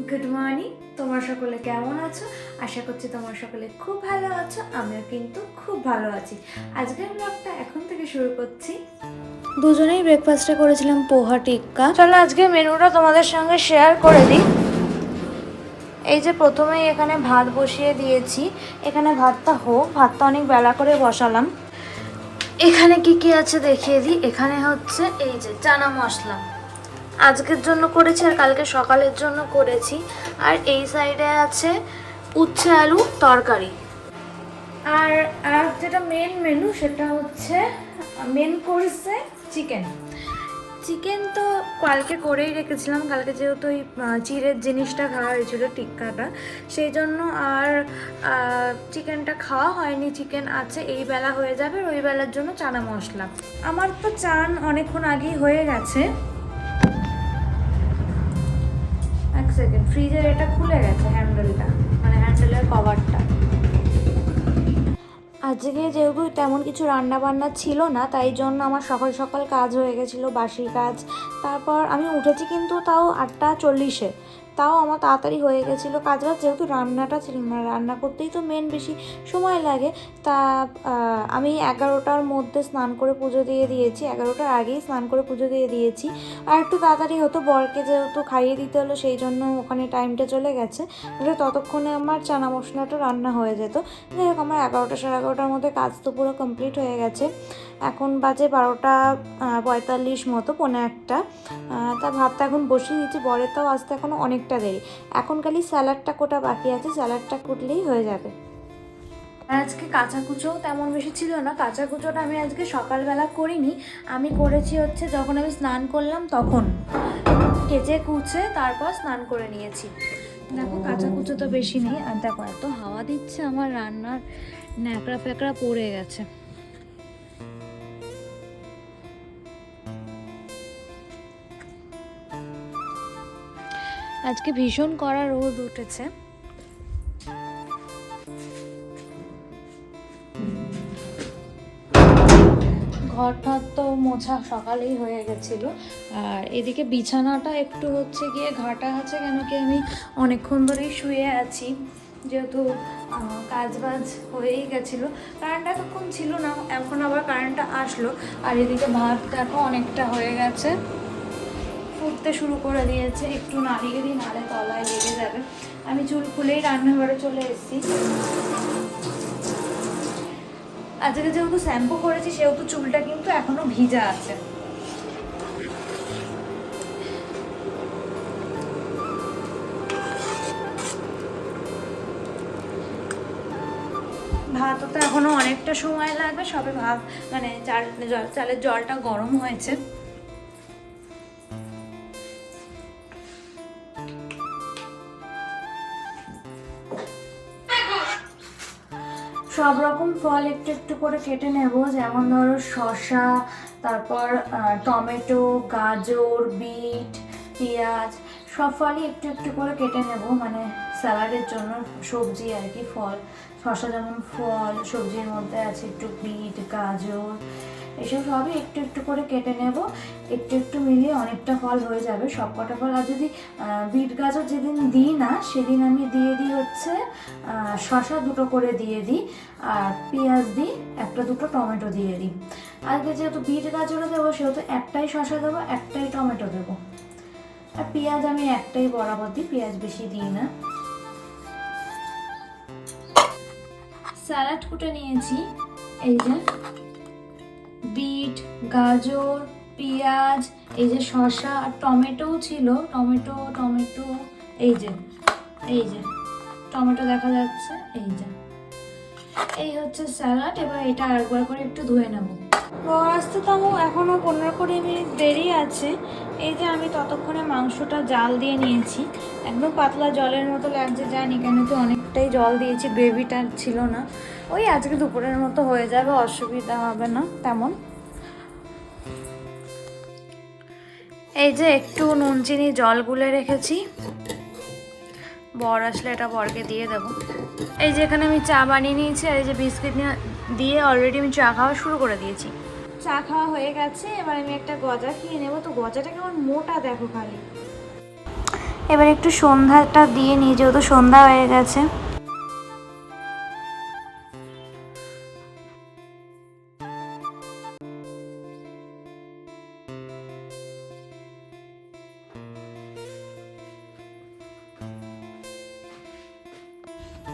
Good morning, তোমরা সকলে কেমন আছো? আশা করছি তোমরা সকলে খুব ভালো আছো। আমিও কিন্তু খুব ভালো আছি। আজকের ব্লগটা এখন থেকে শুরু করছি। দুজনেই ব্রেকফাস্টে করেছিলাম পোহা টিক্কা। চলো আজকে মেনুটা তোমাদের সঙ্গে শেয়ার করে দিই। এই যে প্রথমেই এখানে ভাত বসিয়ে দিয়েছি। এখানে ভাতটা হোক, ভাতটা অনেক বেলা করে বসালাম। এখানে কি কি আছে দেখিয়ে দিই। এখানে হচ্ছে এই যে চানা মশলা, আজকের জন্য করেছি আর কালকে সকালের জন্য করেছি। আর এই সাইডে আছে উচ্ছে আলু তরকারি। আর আর যেটা মেন মেনু সেটা হচ্ছে মেন কোর্সে চিকেন। চিকেন তো কালকে করেই রেখেছিলাম, কালকে যেহেতু ওই চিড়ের জিনিসটা খাওয়া হয়েছিল টিক্কাটা, সেই জন্য আর চিকেনটা খাওয়া হয়নি। চিকেন আছে, এই বেলা হয়ে যাবে। ওই বেলার জন্য চানা মশলা। আমার তো চান অনেকক্ষণ আগেই হয়ে গেছে। এক সেকেন্ড, ফ্রিজের এটা খুলে গেছে হ্যান্ডেলটা, মানে হ্যান্ডেলের কভারটা। আজকে যেহেতু তেমন কিছু রান্না বান্না ছিল না, তাই জন্য আমার সকাল সকাল কাজ হয়ে গেছিলো, বাসি কাজ। তারপর আমি উঠেছি কিন্তু তাও 8:40-এ, তাও আমার তাড়াতাড়ি হয়ে গেছিলো কাজ বাজ, যেহেতু রান্নাটা ছিল না। রান্না করতেই তো মেন বেশি সময় লাগে। তা আমি 11টার মধ্যে স্নান করে পুজো দিয়ে দিয়েছি, 11টার আগেই স্নান করে পুজো দিয়ে দিয়েছি। আর একটু তাড়াতাড়ি হতো, বরকে যেহেতু খাইয়ে দিতে হলো, সেই জন্য ওখানে টাইমটা চলে গেছে। ততক্ষণে আমার চানা মশলাটা রান্না হয়ে যেত। যাই হোক, আমার 11টা 11:30টার মধ্যে কাজ তো পুরো কমপ্লিট হয়ে গেছে। এখন বাজে 12:45 মতো, 1:45। তা ভাতটা এখন বসিয়ে দিচ্ছি। বরের তাও আসতে এখনও অনেকটা দেরি। এখন খালি স্যালাডটা কোটা বাকি আছে, স্যালাডটা কুটলেই হয়ে যাবে। আজকে কাঁচা কুচোও তেমন বেশি ছিল না। কাঁচা কুচোটা আমি আজকে সকালবেলা করিনি, আমি করেছি হচ্ছে যখন আমি স্নান করলাম তখন কেচে কুচে তারপর স্নান করে নিয়েছি। দেখো কাঁচা কুচো তো বেশি নেই। আর দেখো এত হাওয়া দিচ্ছে, আমার রান্নার ন্যাকড়া ফ্যাকড়া পড়ে গেছে। আজকে ভীষণ কড়া রোদ উঠেছে। ঘরটা তো মোছা সকালেই হয়ে গেছিলো। আর এদিকে বিছানাটা একটু হচ্ছে গিয়ে ঘাটা আছে, কেন কি আমি অনেকক্ষণ ধরেই শুয়ে আছি, যেহেতু কাজ বাজ হয়েই গেছিলো। কারেন্ট এতক্ষণ ছিল না, এখন আবার কারেন্টটা আসলো। আর এদিকে ভাত দেখো অনেকটা হয়ে গেছে, ফুটতে শুরু করে দিয়েছে। একটু নাড়িয়ে দিই, নাড়ে তলায় লেগে যাবে। আমি চুল খুলেই রান্নাঘরে চলে এসেছি। আজকে যেহেতু শ্যাম্পু করেছি, সেহেতু চুলটা কিন্তু এখনো ভিজা আছে। ভাত তো এখনো অনেকটা সময় লাগবে, সবে ভাত মানে চালের জলটা গরম হয়েছে। সব রকম ফল একটু একটু করে কেটে নেব, যেমন ধরো শসা, তারপর টমেটো, গাজর, বিট, পেঁয়াজ, সব ফলই একটু একটু করে কেটে নেব, মানে স্যালাডের জন্য সবজি আর কি। ফল, শসা যেমন ফল, সবজির মধ্যে আছে একটু বিট, গাজর, এসব সবই একটু একটু করে কেটে নেব। একটু একটু মিলিয়ে অনেকটা ফল হয়ে যাবে, সব কটা ফল। আর যদি বিট গাজর যেদিন দিই না, সেদিন আমি দিয়ে দিই হচ্ছে শসা 2টো করে দিয়ে দিই, আর পেঁয়াজ দিই 1-2টো, টমেটো দিয়ে দিই। আজকে যেহেতু বিট গাজরও দেবো, সেহেতু একটাই শসা দেবো, একটাই টমেটো দেবো। আর পেঁয়াজ আমি একটাই বরাবর দিই, পেঁয়াজ বেশি দিই না। স্যালাড কুটে নিয়েছি, এই যে বিট, গাজর, পেঁয়াজ, এই যে শসা, আর টমেটোও ছিল, টমেটো এই যে টমেটো দেখা যাচ্ছে, এই হচ্ছে স্যালাড। এবার এটা আরেকবার করে একটু ধুয়ে নেব। বর আসতে তো এখনও 15-20 মিনিট দেরি আছে। এই যে আমি ততক্ষণে মাংসটা জাল দিয়ে নিয়েছি। একদম পাতলা জলের মতো লাগছে, জানি কেন কি অনেকটাই জল দিয়েছি, গ্রেভিটা ছিল না। ওই আজকে দুপুরের মতো হয়ে যাবে, অসুবিধা হবে না তেমন। এই যে একটু নুন চিনি জল গুলে রেখেছি, বর আসলে এটা বরকে দিয়ে দেবো। এই যে এখানে আমি চা বানিয়ে নিয়েছি, আর এই যে বিস্কিট দিয়ে অলরেডি আমি চা খাওয়া শুরু করে দিয়েছি। চা খাওয়া হয়ে গেছে, এবার আমি একটা গজা খেয়ে নেবো। তো গজাটা কেমন মোটা দেখো খালি। এবার একটু সন্ধ্যাটা দিয়ে নিই, যেহেতু সন্ধ্যা হয়ে গেছে।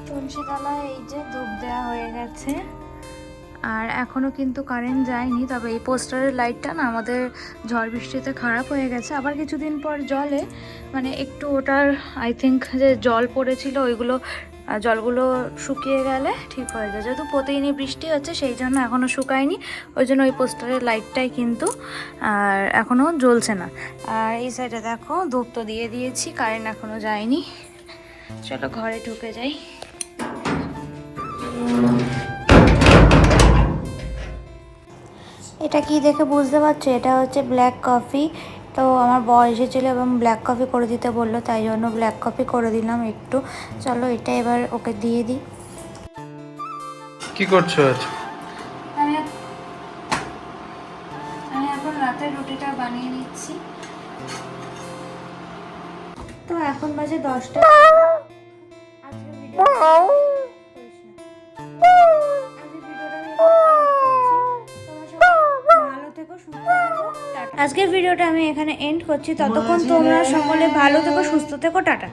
তুলসী তলায় এই যে ধূপ দেওয়া হয়ে গেছে, আর এখনও কিন্তু কারেন্ট যায়নি। তবে এই পোস্টারের লাইটটা না আমাদের ঝড় বৃষ্টিতে খারাপ হয়ে গেছে, আবার কিছুদিন পর জলে মানে একটু ওটার আই থিঙ্ক যে জল পড়েছিল ওইগুলো জলগুলো শুকিয়ে গেলে ঠিক হয়ে যায়। যেহেতু প্রতিদিনই বৃষ্টি হচ্ছে সেই জন্য এখনও শুকায়নি, ওই জন্য ওই পোস্টারের লাইটটাই কিন্তু আর এখনও জ্বলছে না। আর এই সাইডে দেখো ধূপ তো দিয়ে দিয়েছি, কারেন্ট এখনও যায়নি। চলো ঘরে ঢুকে যাই। এটা কি দেখে বুঝতে পারছো? এটা হচ্ছে ব্ল্যাক কফি। তো আমার বর এসেছিলো এবং ব্ল্যাক কফি করে দিতে বললো, তাই জন্য ব্ল্যাক কফি করে দিলাম একটু। চলো এটা এবার ওকে দিয়ে দিই। কি করছো আজ? আমি এখন রাতের রুটিটা বানিয়ে নিচ্ছি। তো এখন বাজে 10টা। আজকে ভিডিওটা আজকের ভিডিওটা আমি এখানে এন্ড করছি। ততক্ষণ তোমরা সকলে ভালো থেকো, সুস্থ থেকো, টাটা।